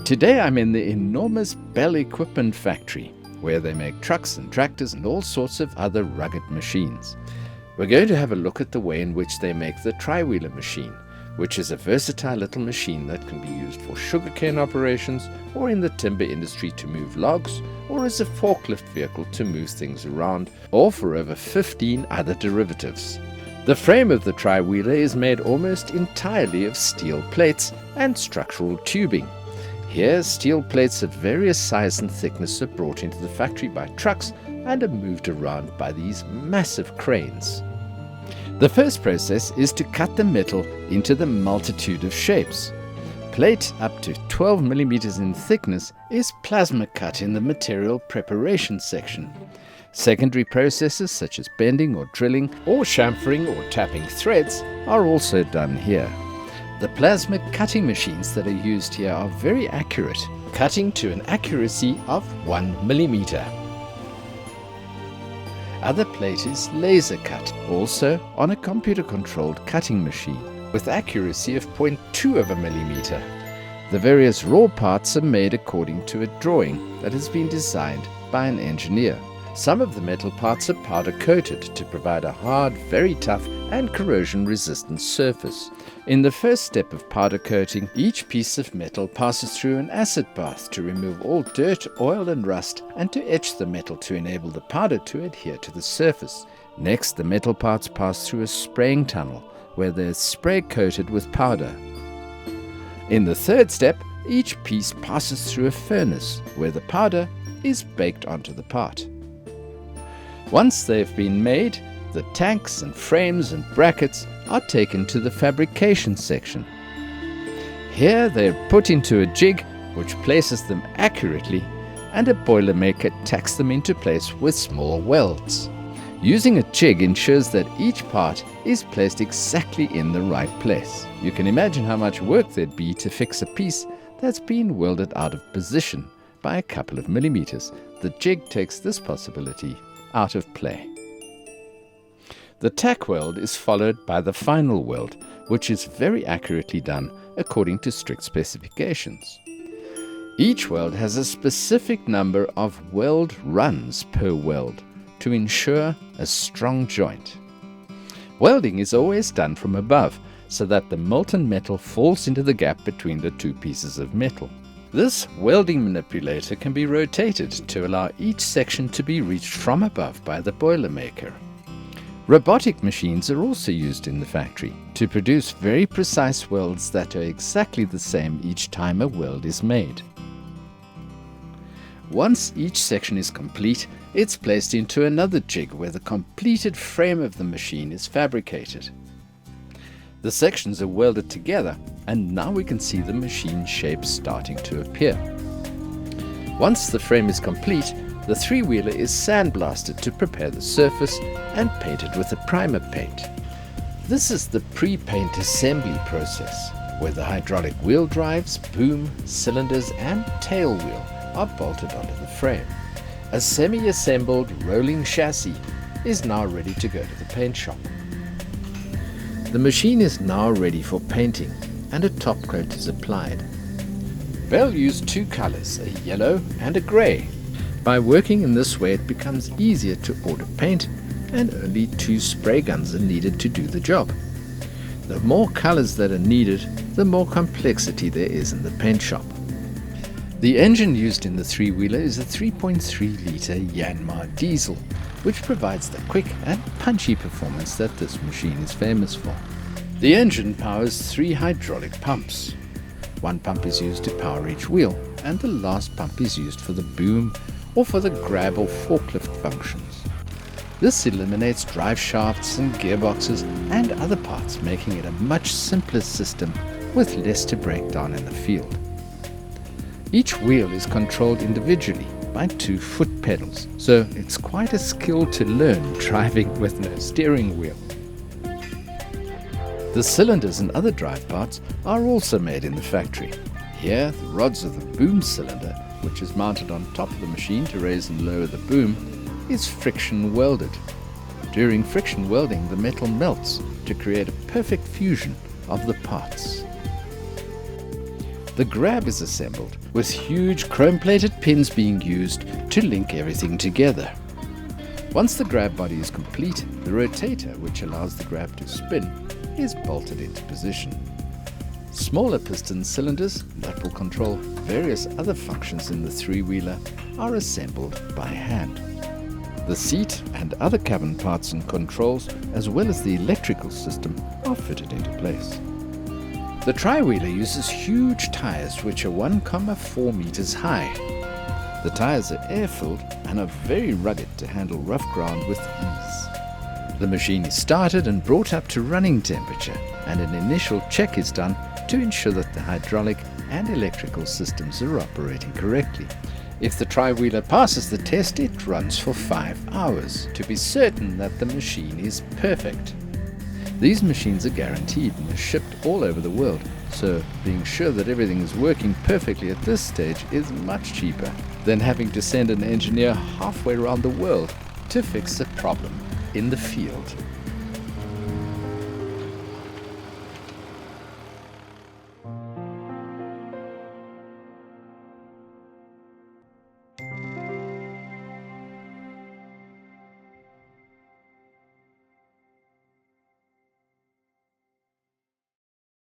Today I'm in the enormous Bell Equipment factory, where they make trucks and tractors and all sorts of other rugged machines. We're going to have a look at the way in which they make the tri-wheeler machine, which is a versatile little machine that can be used for sugarcane operations or in the timber industry to move logs, or as a forklift vehicle to move things around, or for over 15 other derivatives. The frame of the tri-wheeler is made almost entirely of steel plates and structural tubing. Here, steel plates of various size and thickness are brought into the factory by trucks and are moved around by these massive cranes. The first process is to cut the metal into the multitude of shapes. Plate up to 12 mm in thickness is plasma cut in the material preparation section. Secondary processes such as bending or drilling or chamfering or tapping threads are also done here. The plasma cutting machines that are used here are very accurate, cutting to an accuracy of 1 mm. Other plate is laser cut, also on a computer-controlled cutting machine, with accuracy of 0.2 of a millimeter. The various raw parts are made according to a drawing that has been designed by an engineer. Some of the metal parts are powder-coated to provide a hard, very tough and corrosion-resistant surface. In the first step of powder coating, each piece of metal passes through an acid bath to remove all dirt, oil and rust, and to etch the metal to enable the powder to adhere to the surface. Next, the metal parts pass through a spraying tunnel, where they are spray coated with powder. In the third step, each piece passes through a furnace, where the powder is baked onto the part. Once they've been made, the tanks and frames and brackets are taken to the fabrication section. Here they are put into a jig which places them accurately, and a boilermaker tacks them into place with small welds. Using a jig ensures that each part is placed exactly in the right place. You can imagine how much work there'd be to fix a piece that's been welded out of position by a couple of millimeters. The jig takes this possibility out of play. The tack weld is followed by the final weld, which is very accurately done according to strict specifications. Each weld has a specific number of weld runs per weld to ensure a strong joint. Welding is always done from above, so that the molten metal falls into the gap between the two pieces of metal. This welding manipulator can be rotated to allow each section to be reached from above by the boilermaker. Robotic machines are also used in the factory to produce very precise welds that are exactly the same each time a weld is made. Once each section is complete, it's placed into another jig where the completed frame of the machine is fabricated. The sections are welded together, and now we can see the machine shape starting to appear. Once the frame is complete, the three-wheeler is sandblasted to prepare the surface and painted with a primer paint. This is the pre-paint assembly process, where the hydraulic wheel drives, boom, cylinders and tail wheel are bolted onto the frame. A semi-assembled rolling chassis is now ready to go to the paint shop. The machine is now ready for painting, and a top coat is applied. Bell used two colors, a yellow and a gray. By working in this way, it becomes easier to order paint, and only 2 spray guns are needed to do the job. The more colors that are needed, the more complexity there is in the paint shop. The engine used in the three-wheeler is a 3.3-liter Yanmar diesel, which provides the quick and punchy performance that this machine is famous for. The engine powers 3 hydraulic pumps. One pump is used to power each wheel, and the last pump is used for the boom or for the grab or forklift functions. This eliminates drive shafts and gearboxes and other parts, making it a much simpler system with less to break down in the field. Each wheel is controlled individually by 2 foot pedals, so it's quite a skill to learn driving with no steering wheel. The cylinders and other drive parts are also made in the factory. Here, the rods of the boom cylinder, which is mounted on top of the machine to raise and lower the boom, is friction welded. During friction welding, the metal melts to create a perfect fusion of the parts. The grab is assembled, with huge chrome-plated pins being used to link everything together. Once the grab body is complete, the rotator, which allows the grab to spin, is bolted into position. Smaller piston cylinders that will control various other functions in the three-wheeler are assembled by hand. The seat and other cabin parts and controls, as well as the electrical system, are fitted into place. The tri-wheeler uses huge tires which are 1,4 meters high. The tires are air-filled and are very rugged to handle rough ground with ease. The machine is started and brought up to running temperature, and an initial check is done to ensure that the hydraulic and electrical systems are operating correctly. If the tri-wheeler passes the test, it runs for 5 hours to be certain that the machine is perfect. These machines are guaranteed and are shipped all over the world, so being sure that everything is working perfectly at this stage is much cheaper than having to send an engineer halfway around the world to fix a problem in the field.